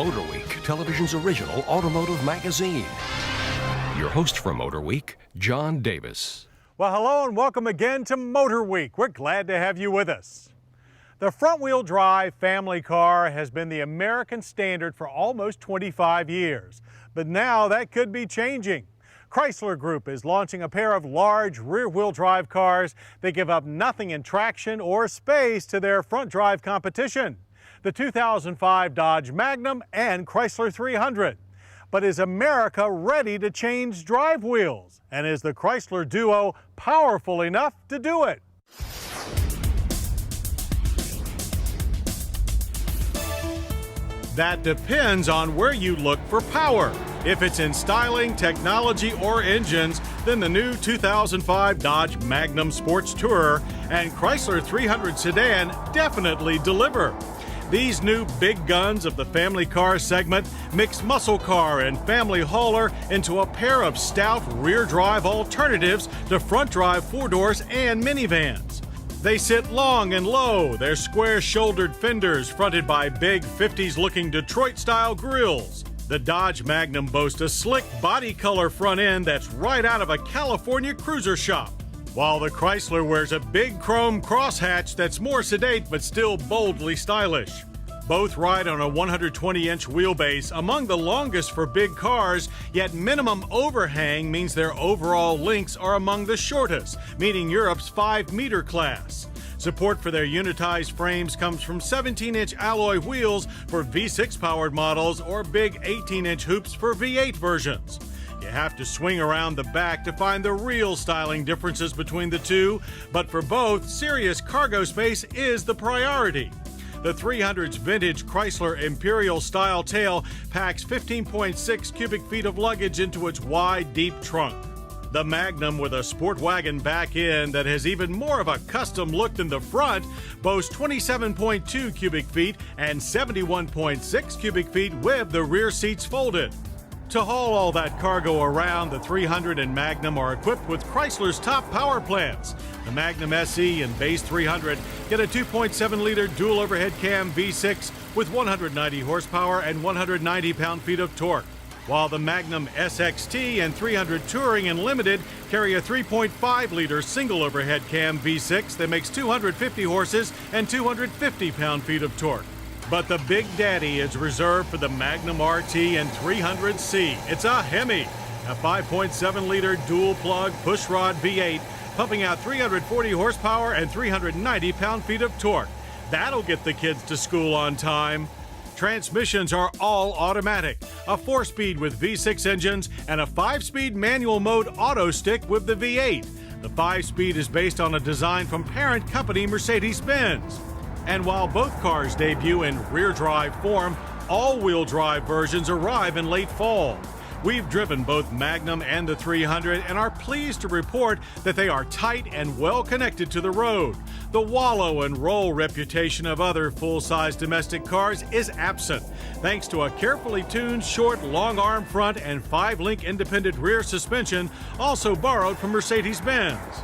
Motorweek, television's original automotive magazine. Your host for Motorweek, John Davis. Well, hello and welcome again to Motorweek. We're glad to have you with us. The front-wheel drive family car has been the American standard for almost 25 years, but now that could be changing. Chrysler Group is launching a pair of large rear-wheel drive cars that give up nothing in traction or space to their front drive competition, the 2005 Dodge Magnum and Chrysler 300. But is America ready to change drive wheels? And is the Chrysler duo powerful enough to do it? That depends on where you look for power. If it's in styling, technology, or engines, then the new 2005 Dodge Magnum Sports Tourer and Chrysler 300 sedan definitely deliver. These new big guns of the family car segment mix muscle car and family hauler into a pair of stout rear-drive alternatives to front-drive four-doors and minivans. They sit long and low, their square-shouldered fenders fronted by big 50s-looking Detroit-style grills. The Dodge Magnum boasts a slick body color front end that's right out of a California cruiser shop, while the Chrysler wears a big chrome crosshatch that's more sedate but still boldly stylish. Both ride on a 120-inch wheelbase, among the longest for big cars, yet minimum overhang means their overall lengths are among the shortest, meaning Europe's 5-meter class. Support for their unitized frames comes from 17-inch alloy wheels for V6-powered models or big 18-inch hoops for V8 versions. You have to swing around the back to find the real styling differences between the two, but for both, serious cargo space is the priority. The 300's vintage Chrysler Imperial-style tail packs 15.6 cubic feet of luggage into its wide, deep trunk. The Magnum, with a sport wagon back end that has even more of a custom look than the front, boasts 27.2 cubic feet and 71.6 cubic feet with the rear seats folded. To haul all that cargo around, the 300 and Magnum are equipped with Chrysler's top power plants. The Magnum SE and base 300 get a 2.7-liter dual overhead cam V6 with 190 horsepower and 190 pound-feet of torque, while the Magnum SXT and 300 Touring and Limited carry a 3.5-liter single overhead cam V6 that makes 250 horses and 250 pound-feet of torque. But the big daddy is reserved for the Magnum RT and 300C. It's a Hemi, a 5.7-liter dual-plug pushrod V8, pumping out 340 horsepower and 390 pound-feet of torque. That'll get the kids to school on time. Transmissions are all automatic, a 4-speed with V6 engines and a 5-speed manual mode auto stick with the V8. The 5-speed is based on a design from parent company Mercedes-Benz. And while both cars debut in rear-drive form, all-wheel drive versions arrive in late fall. We've driven both Magnum and the 300 and are pleased to report that they are tight and well connected to the road. The wallow and roll reputation of other full-size domestic cars is absent, thanks to a carefully tuned short, long-arm front and 5-link independent rear suspension, also borrowed from Mercedes-Benz.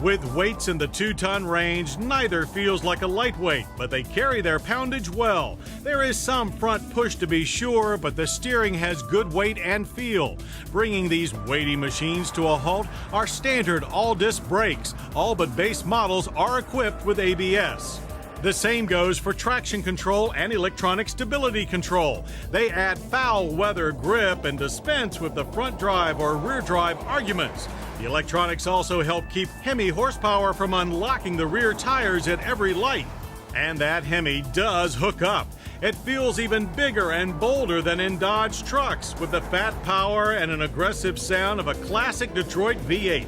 With weights in the 2-ton range, neither feels like a lightweight, but they carry their poundage well. There is some front push to be sure, but the steering has good weight and feel. Bringing these weighty machines to a halt are standard all-disc brakes. All but base models are equipped with ABS. The same goes for traction control and electronic stability control. They add foul weather grip and dispense with the front drive or rear drive arguments. The electronics also help keep Hemi horsepower from unlocking the rear tires at every light. And that Hemi does hook up. It feels even bigger and bolder than in Dodge trucks, with the fat power and an aggressive sound of a classic Detroit V8.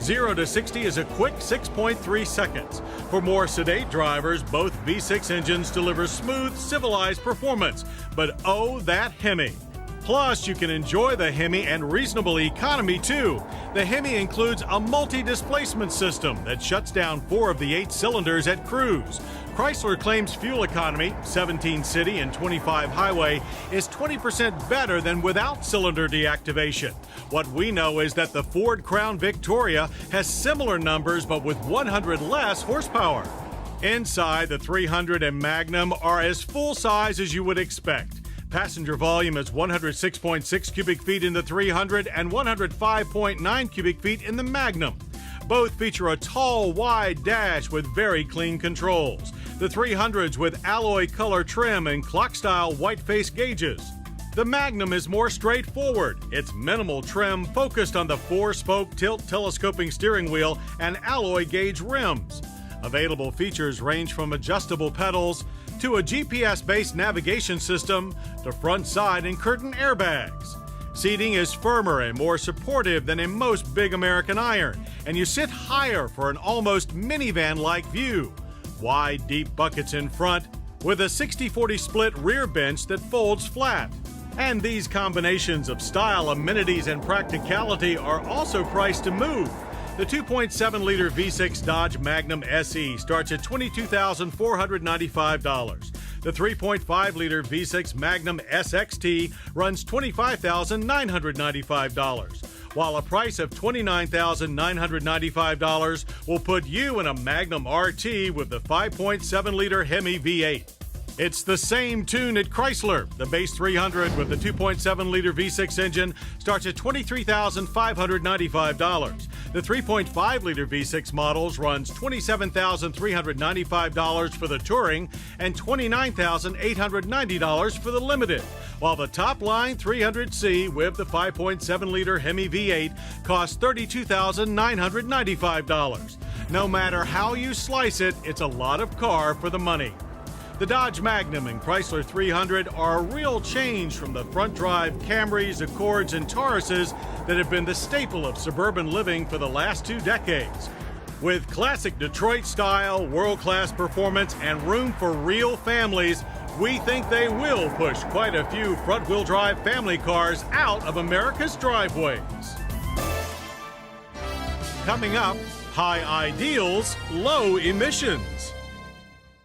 0 to 60 is a quick 6.3 seconds. For more sedate drivers, both V6 engines deliver smooth, civilized performance. But oh, that Hemi! Plus, you can enjoy the Hemi and reasonable economy too. The Hemi includes a multi-displacement system that shuts down 4 of the 8 cylinders at cruise. Chrysler claims fuel economy, 17 city and 25 highway, is 20% better than without cylinder deactivation. What we know is that the Ford Crown Victoria has similar numbers but with 100 less horsepower. Inside, the 300 and Magnum are as full size as you would expect. Passenger volume is 106.6 cubic feet in the 300 and 105.9 cubic feet in the Magnum. Both feature a tall, wide dash with very clean controls. The 300s with alloy color trim and clock-style white-face gauges. The Magnum is more straightforward. Its minimal trim focused on the 4-spoke tilt telescoping steering wheel and alloy gauge rims. Available features range from adjustable pedals to a GPS-based navigation system to front side and curtain airbags. Seating is firmer and more supportive than in most big American iron, and you sit higher for an almost minivan-like view. Wide, deep buckets in front with a 60-40 split rear bench that folds flat. And these combinations of style, amenities, and practicality are also priced to move. The 2.7-liter V6 Dodge Magnum SE starts at $22,495. The 3.5-liter V6 Magnum SXT runs $25,995, while a price of $29,995 will put you in a Magnum RT with the 5.7-liter Hemi V8. It's the same tune at Chrysler. The base 300 with the 2.7-liter V6 engine starts at $23,595. The 3.5-liter V6 models runs $27,395 for the Touring and $29,890 for the Limited, while the top-line 300C with the 5.7-liter Hemi V8 costs $32,995. No matter how you slice it, it's a lot of car for the money. The Dodge Magnum and Chrysler 300 are a real change from the front-drive Camrys, Accords, and Tauruses that have been the staple of suburban living for the last 2 decades. With classic Detroit style, world-class performance, and room for real families, we think they will push quite a few front-wheel drive family cars out of America's driveways. Coming up, high ideals, low emissions.